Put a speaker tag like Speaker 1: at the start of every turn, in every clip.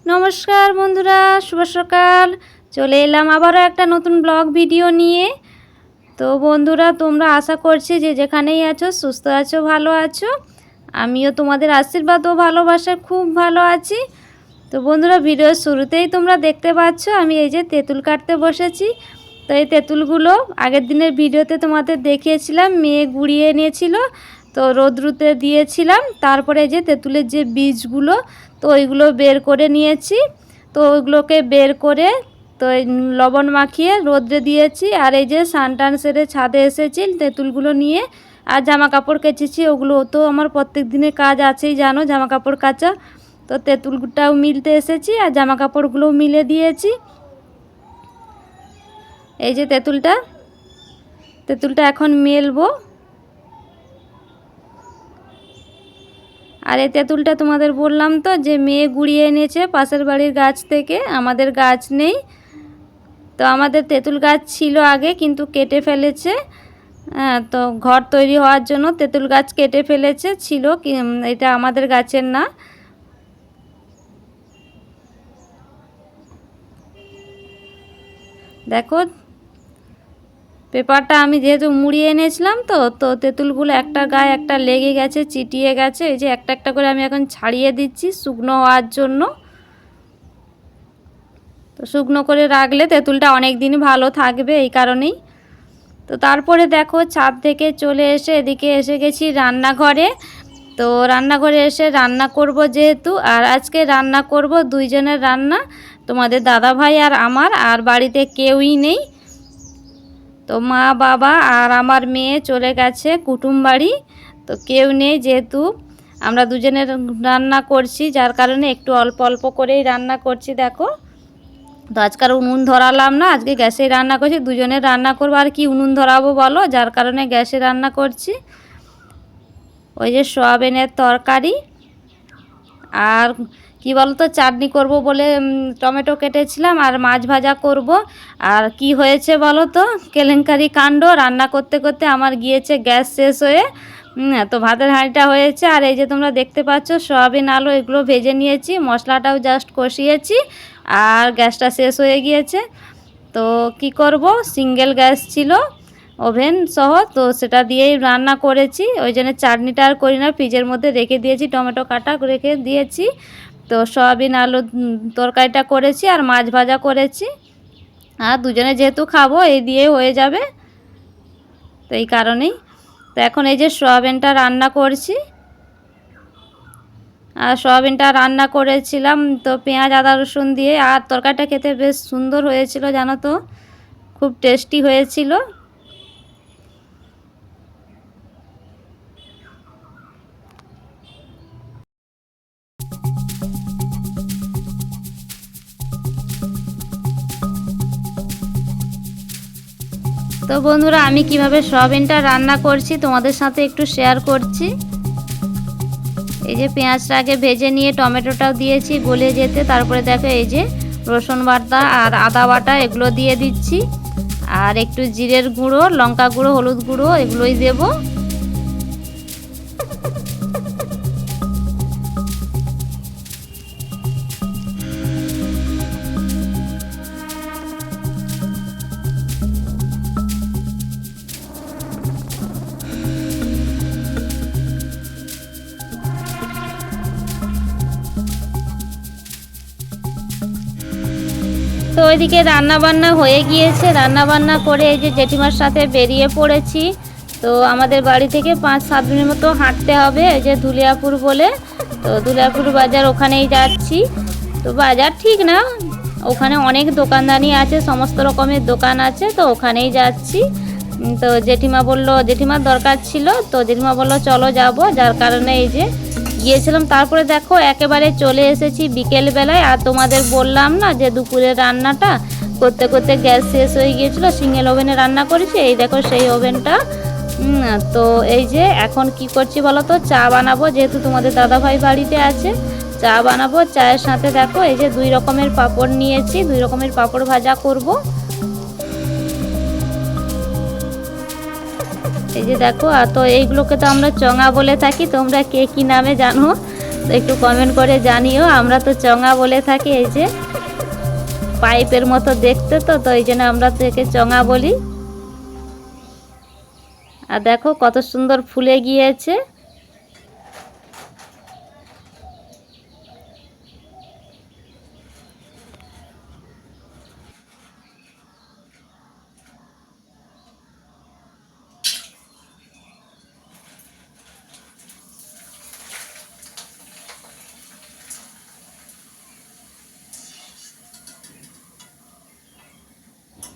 Speaker 1: নমস্কার বন্ধুরা, শুভ সকাল। চলে এলাম আবারও একটা নতুন ব্লগ ভিডিও নিয়ে। তো বন্ধুরা, তোমরা আশা করছি যে যেখানেই আছো সুস্থ আছো, ভালো আছো। আমিও তোমাদের আশীর্বাদ ও ভালোবাসায় খুব ভালো আছি। তো বন্ধুরা, ভিডিওর শুরুতেই তোমরা দেখতে পাচ্ছ আমি এই যে তেঁতুল কাটতে বসেছি। তো এই তেঁতুলগুলো আগের দিনের ভিডিওতে তোমাদের দেখিয়েছিলাম, মেয়ে গুঁড়িয়ে এনেছিল, তো রোদ্রুতে দিয়েছিলাম। তারপরে যে তেঁতুলের যে বীজগুলো, তো ওইগুলো বের করে নিয়েছি। তো ওইগুলোকে বের করে তো লবণ মাখিয়ে রোদ্রে দিয়েছি। আর এই যে স্নান টান সেরে ছাদে এসেছি তেঁতুলগুলো নিয়ে, আর জামা কাপড় কেচেছি। ওগুলো তো আমার প্রত্যেক দিনের কাজ আছেই, জানো, জামা কাপড় কাচা। তো তেঁতুলটাও মিলতে এসেছি আর জামা কাপড়গুলোও মিলে দিয়েছি। এই যে তেঁতুলটা এখন মেলবো। আর এই তেঁতুলটা তোমাদের বললাম তো যে মেয়ে গুঁড়িয়ে এনেছে পাশের বাড়ির গাছ থেকে, আমাদের গাছ নেই। তো আমাদের তেঁতুল গাছ ছিল আগে, কিন্তু কেটে ফেলেছে। তো ঘর তৈরি হওয়ার জন্য তেঁতুল গাছ কেটে ফেলেছে, ছিল এটা আমাদের গাছের না। দেখো, পেপারটা আমি যেহেতু মুড়িয়ে এনেছিলাম, তো তেঁতুলগুলো একটা গায়ে একটা লেগে গেছে, চিটিয়ে গেছে। এই যে একটা একটা করে আমি এখন ছাড়িয়ে দিচ্ছি শুকনো হওয়ার জন্য। তো শুকনো করে রাখলে তেঁতুলটা অনেক দিন ভালো থাকবে, এই কারণেই। তো তারপরে দেখো, ছাদ থেকে চলে এসে এদিকে এসে গেছি রান্নাঘরে। তো রান্নাঘরে এসে রান্না করব যেহেতু, আর আজকে রান্না করব দুইজনের রান্না, তোমাদের দাদা ভাই আর আমার। আর বাড়িতে কেউই নেই, তো মা বাবা আর আমার মেয়ে চলে গেছে কুটুম বাড়ি। তো কেউ নেই, যেহেতু আমরা দুজনের রান্না করছি, যার কারণে একটু অল্প অল্প করেই রান্না করছি। দেখো, তো আজকাল উনুন ধরালাম না, আজকে গ্যাসেই রান্না করছি। দুজনের রান্না করবো, আর কি উনুন ধরাবো বলো, যার কারণে গ্যাসে রান্না করছি। ওই যে সয়াবিনের তরকারি, আর কি বলতো, চাটনি করব বলে টমেটো কেটেছিলাম, আর মাছ ভাজা করব। আর কি হয়েছে বলো তো, কেলেঙ্কারি কাণ্ড। রান্না করতে করতে আমার গিয়েছে গ্যাস শেষ হয়ে। তো ভাতের হাঁড়িটা হয়েছে। আর এই যে তোমরা দেখতে পাচ্ছ সয়াবিন আলু এগুলো ভেজে নিয়েছি, মশলাটাও জাস্ট কষিয়েছি, আর গ্যাসটা শেষ হয়ে গিয়েছে। তো কি করব, সিঙ্গেল গ্যাস ছিল ওভেন সহ, তো সেটা দিয়েই রান্না করেছি। ওই জন্য চাটনিটা আর করি না, ফ্রিজের মধ্যে রেখে দিয়েছি, টমেটো কাটা রেখে দিয়েছি। তো সয়াবিন আলু তরকারিটা করেছি, আর মাছ ভাজা করেছি। আর দুজনে যেহেতু খাবো, এই দিয়ে হয়ে যাবে, তো এই কারণেই। তো এখন এই যে সয়াবিনটা রান্না করছি। আর সয়াবিনটা রান্না করেছিলাম তো পেঁয়াজ আদা রসুন দিয়ে। আর তরকারিটা খেতে বেশ সুন্দর হয়েছিল, জানো তো, খুব টেস্টি হয়েছিল। তো বন্ধুরা, আমি কিভাবে সয়াবিনটা রান্না করছি তোমাদের সাথে একটু শেয়ার করছি। এই যে পেঁয়াজটা আগে ভেজে নিয়ে টমেটোটাও দিয়েছি গলে যেতে। তারপরে দেখো এই যে রসুন বাটা আর আদা বাটা এগুলো দিয়ে দিচ্ছি, আর একটু জিরের গুঁড়ো, লঙ্কা গুঁড়ো, হলুদ গুঁড়ো এগুলোই দেবো। তো ওইদিকে রান্নাবান্না হয়ে গিয়েছে, রান্নাবান্না করে এই যে জেঠিমার সাথে বেরিয়ে পড়েছি। তো আমাদের বাড়ি থেকে 5-7 মিনিট মতো হাঁটতে হবে, এই যে ধুলিয়াপুর বলে। তো ধুলিয়াপুর বাজার, ওখানেই যাচ্ছি। তো বাজার ঠিক না, ওখানে অনেক দোকানদানি আছে, সমস্ত রকমের দোকান আছে, তো ওখানেই যাচ্ছি। তো জেঠিমা বলল, জেঠিমার দরকার ছিল, তো জেঠিমা বললো চলো যাব, যার কারণে এই যে গিয়েছিলাম। তারপরে দেখো একেবারে চলে এসেছি বিকেলবেলায়। আর তোমাদের বললাম না যে দুপুরের রান্নাটা করতে করতে গ্যাস শেষ হয়ে গিয়েছিলো, সিঙ্গেল ওভেনে রান্না করেছি। এই দেখো সেই ওভেনটা। তো এই যে এখন কি করছি বলো তো, চা বানাবো, যেহেতু তোমাদের দাদাভাই বাড়িতে আছে, চা বানাবো। চায়ের সাথে দেখো এই যে 2 রকমের পাঁপড় নিয়েছি, 2 রকমের পাঁপড় ভাজা করব। এই যে দেখো, আর তো এইগুলোকে তো আমরা চঙা বলে থাকি, তোমরা কে কি নামে জানো একটু কমেন্ট করে জানিও। আমরা তো চঙা বলে থাকি, এই যে পাইপের মতো দেখতে, তো এই জন্য আমরা তো একে চঙা বলি। আর দেখো কত সুন্দর ফুলে গিয়েছে।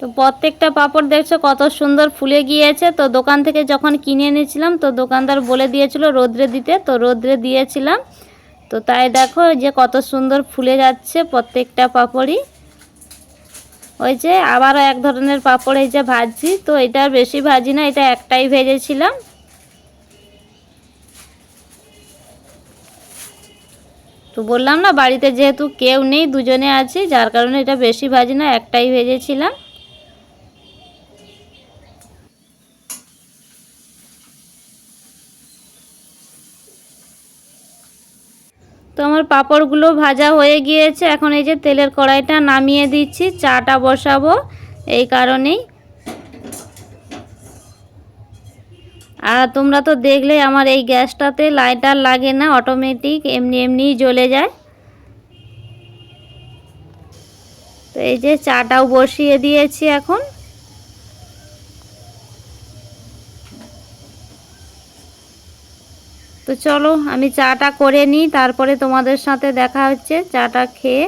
Speaker 1: তো প্রত্যেকটা পাঁপড় দেখছো কত সুন্দর ফুলে গিয়েছে। তো দোকান থেকে যখন কিনে এনেছিলাম তো দোকানদার বলে দিয়েছিল রোদ্রে দিতে, তো রোদ্রে দিয়েছিলাম। তো তাই দেখো যে কত সুন্দর ফুলে যাচ্ছে প্রত্যেকটা পাঁপড়ই। ওই যে আবারও এক ধরনের পাঁপড় এই যে ভাজছি, তো এটা বেশি ভাজি না, এটা একটাই ভেজেছিলাম। তো বললাম না বাড়িতে যেহেতু কেউ নেই, দুজনে আছি, যার কারণে এটা বেশি ভাজি না, একটাই ভেজেছিলাম। তো আমার পাঁপড়গুলো ভাজা হয়ে গিয়েছে। এখন এই যে তেলের কড়াইটা নামিয়ে দিচ্ছি, চাটা বসাবো এই কারণেই। আর তোমরা তো দেখলে আমার এই গ্যাসটাতে লাইটার লাগে না, অটোমেটিক এমনি এমনিই জ্বলে যায়। তো এই যে চাটাও বসিয়ে দিয়েছি এখন। তো চলো আমি চাটা করে নিই, তারপরে তোমাদের সাথে দেখা হচ্ছে চাটা খেয়ে।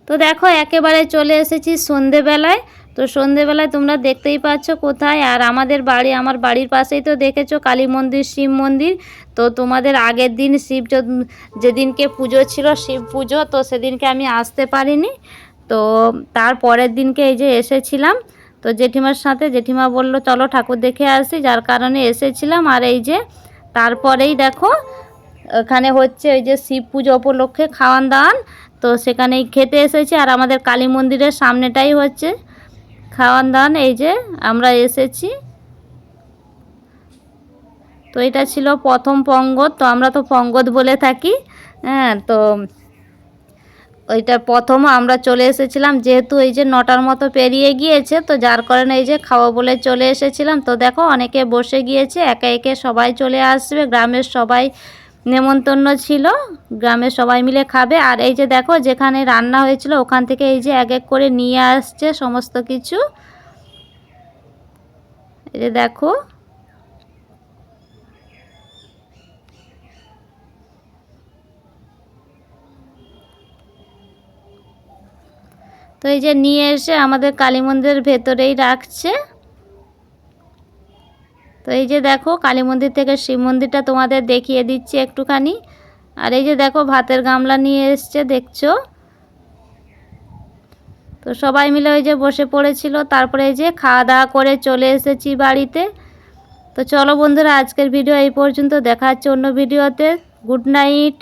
Speaker 1: তো দেখো একেবারে চলে এসেছি সন্ধেবেলায়। তো সন্ধেবেলায় তোমরা দেখতেই পাচ্ছ কোথায়, আর আমাদের বাড়ি, আমার বাড়ির পাশেই তো দেখেছো কালী মন্দির, শিব মন্দির। তো তোমাদের আগের দিন যেদিনকে পুজো ছিল, শিব পুজো, তো সেদিনকে আমি আসতে পারিনি। তো তার পরের দিনকে এই যে এসেছিলাম। তো জেঠিমার সাথে, জেঠিমা বললো চলো ঠাকুর দেখে আসি, যার কারণে এসেছিলাম। আর এই যে তারপরেই দেখো এখানে হচ্ছে ওই যে শিব পুজো উপলক্ষে খাওয়ান দাওয়ান, তো সেখানেই খেতে এসেছি। আর আমাদের কালী মন্দিরের সামনেটাই হচ্ছে খাওয়ান দাওয়ান, এই যে আমরা এসেছি। তো এটা ছিল প্রথম পঙ্গত, তো আমরা তো পঙ্গত বলে থাকি। হ্যাঁ, তো ওইটা প্রথম আমরা চলে এসেছিলাম, যেহেতু এই যে 9টার মতো পেরিয়ে গিয়েছে, তো যার কারণে এই যে খাওয়া বলে চলে এসেছিলাম। তো দেখো অনেকে বসে গিয়েছে, একে একে সবাই চলে আসবে, গ্রামের সবাই নেমন্তন্ন ছিল, গ্রামের সবাই মিলে খাবে। আর এই যে দেখো যেখানে রান্না হয়েছিল ওখান থেকে এই যে এক এক করে নিয়ে আসছে সমস্ত কিছু, এই যে দেখো। তো এই যে নিয়ে এসে আমাদের কালী মন্দিরের ভেতরেই রাখছে। তো এই যে দেখো কালী মন্দির থেকে শিব মন্দিরটা তোমাদের দেখিয়ে দিচ্ছি একটুখানি। আর এই যে দেখো ভাতের গামলা নিয়ে এসছে, দেখছো। তো সবাই মিলে ওই যে বসে পড়েছিল, তারপরে এই যে খাওয়া দাওয়া করে চলে এসেছি বাড়িতে। তো চলো বন্ধুরা আজকের ভিডিও এই পর্যন্ত, দেখা হচ্ছে অন্য ভিডিওতে। Good night.